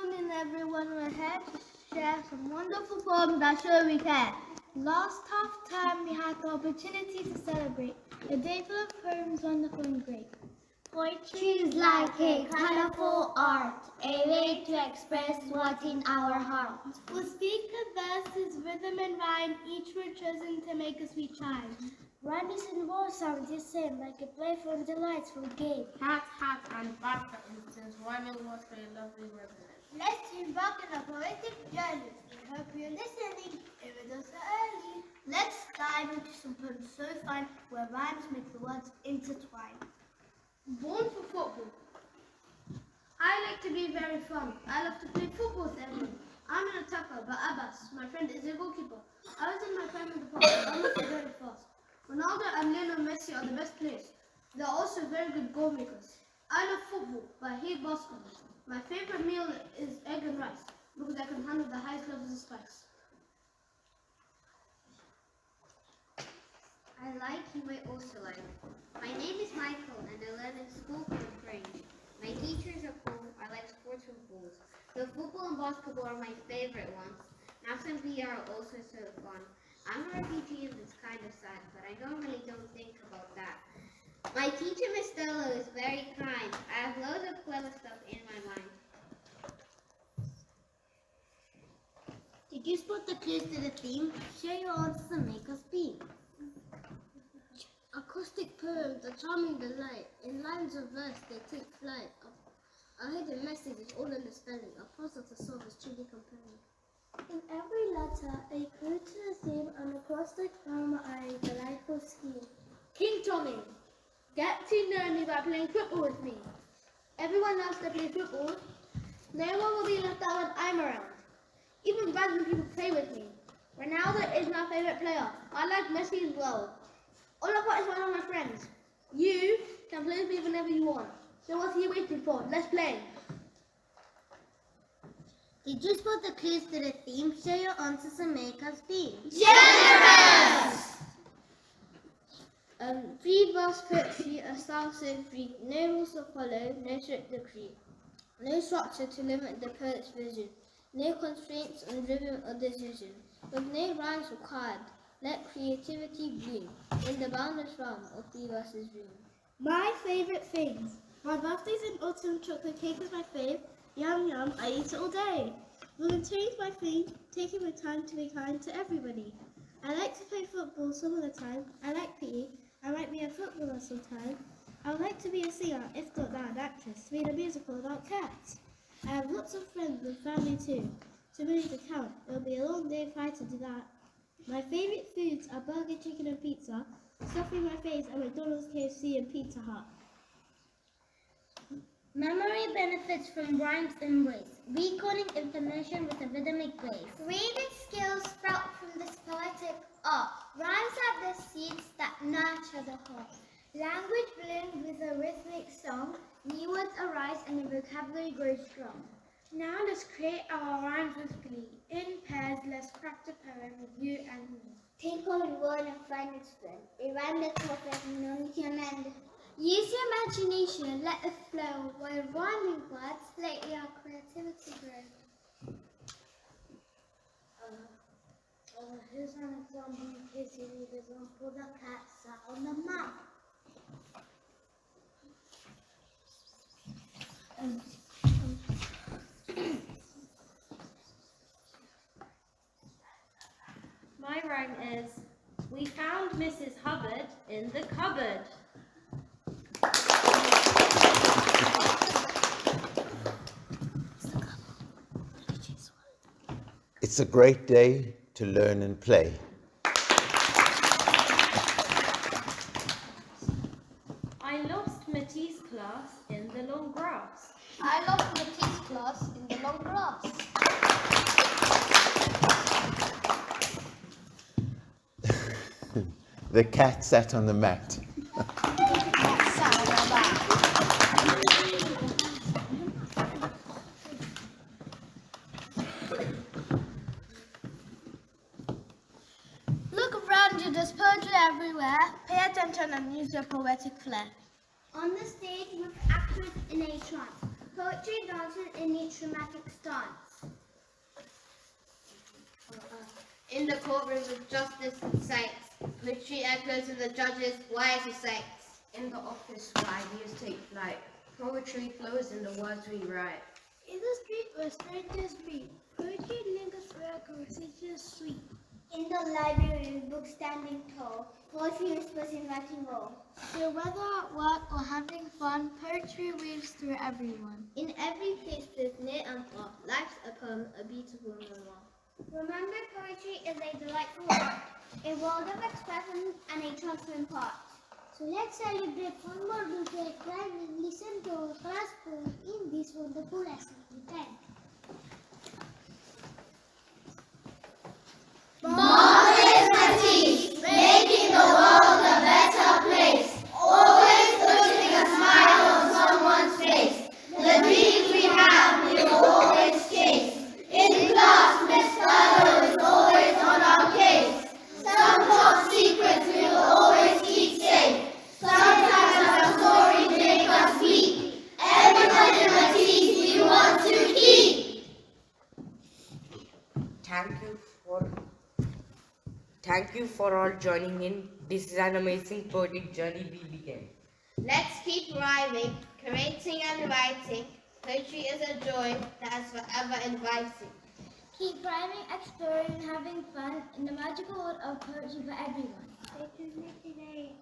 afternoon, everyone. We're here to share some wonderful poems that show we care. Last half time, we had the opportunity to celebrate a day full of poems, wonderful and great. Poetry is like a colorful art, a way to express what's in our heart. We'll speak the verses, rhythm and rhyme, each word chosen to make a sweet chime. Rhymes and war sound the same, like a playful and delightful game. Hat, and bat, for instance, rhyming words for a lovely resonance. Let's embark on a poetic journey. We hope you're listening, even though so early. Let's dive into some poems so fun, where rhymes make the words intertwine. Born for football. I like to be very fun. I love to play football with everyone. I'm an attacker, but Abbas, my friend, is a goalkeeper. I was in my prime in the past. I'm also very fast. Ronaldo and Lionel Messi are the best players. They're also very good goal makers. I love football, but I hate basketball. My favorite meal is egg and rice, because I can handle the highest levels of spice. I like, you might also like. My name is Michael and I learn in school called Grange. My teachers are cool, I like sports with balls. So football and basketball are my favorite ones. Maths and PE are also so fun. I'm a refugee and it's kind of sad, but I normally don't think about that. My teacher, Miss Stella, is very kind. I have loads of clever stuff in my mind. Did you spot the clues to the theme? Share your answers and make us beam. Acoustic poems are charming delight. In lines of verse, they take flight. A hidden message is all in the spelling. A puzzle to solve is truly compelling. In every letter, a clue to the theme, and across the grammar, a delightful scheme. King Tommy, get to know me by playing football with me. Everyone loves to play football. No one will be left out when I'm around. Even random people play with me. Ronaldo is my favorite player. I like Messi as well. All I've got is one of my friends. You can play with me whenever you want. So what are you waiting for? Let's play. Did you spot the clues to the theme? Share your answers and make us beam. Generous! Free verse poetry, a style so free. No rules to follow, no strict decree. No structure to limit the poet's vision. No constraints on rhythm or decision. With no rhymes required, let creativity bloom in the boundless realm of free verses dream. My favourite things. My birthday's in autumn, chocolate cake is my fave. Yum yum, I eat it all day. Volunteering is my thing, taking my time to be kind to everybody. I like to play football some of the time. I like PE. I might be a footballer sometime. I would like to be a singer, if not that, an actress, to read a musical about cats. I have lots of friends and family too. Too many to count. It'll be a long day if I had to do that. My favourite foods are burger, chicken and pizza. Stuffing my face at McDonald's, KFC and Pizza Hut. Memory benefits from rhymes and ways, recalling information with a rhythmic grace. Reading skills sprout from this poetic art. Rhymes are the seeds that nurture the heart. Language blends with a rhythmic song. New words arise and the vocabulary grows strong. Now let's create our rhymes with glee. In pairs, let's craft a poem with you and me. Take on word and find its friend. A rhyme that's perfect, no you can end. Use your imagination and let it flow. While rhyming words, let your creativity grow. Here's an example in case you need an example. The cat sat on the mat. My rhyme is, we found Mrs. Hubbard in the cupboard. It's a great day to learn and play. I lost Matisse class in the long grass. I lost Matisse class in the long grass. The cat sat on the mat. Look around you, there's poetry everywhere. Pay attention and use your poetic flair. On the stage with actors in a trance. Poetry dances in each dramatic stance. In the courtroom of justice and sights, poetry echoes in the judge's wiser sights. In the office where ideas take flight, poetry flows in the words we write. In the street where strangers meet, poetry lingers where conversation is sweet. In the library with books standing tall, poetry whispers inviting all. So whether at work or having fun, poetry weaves through everyone. In every place with near and far, life's a poem, a beautiful memoir. Remember, poetry is a delightful art, a world of expression and a chance to impart. So let's celebrate one more birthday time and listen to our class poem in this wonderful lesson. Thank you. Mom is Matisse, making the world a better place. Always putting a smile on someone's face. The dreams we have, we will always chase. In class, Miss Carlo is always on our case. Some top secrets we will always keep safe. Sometimes our stories make us weep. Everyone in Matisse we want to keep. Thank you for all joining in. This is an amazing poetic journey we began. Let's keep rhyming, creating and writing. Poetry is a joy that is forever inviting. Keep rhyming, exploring, and having fun in the magical world of poetry for everyone. Stay tuned today.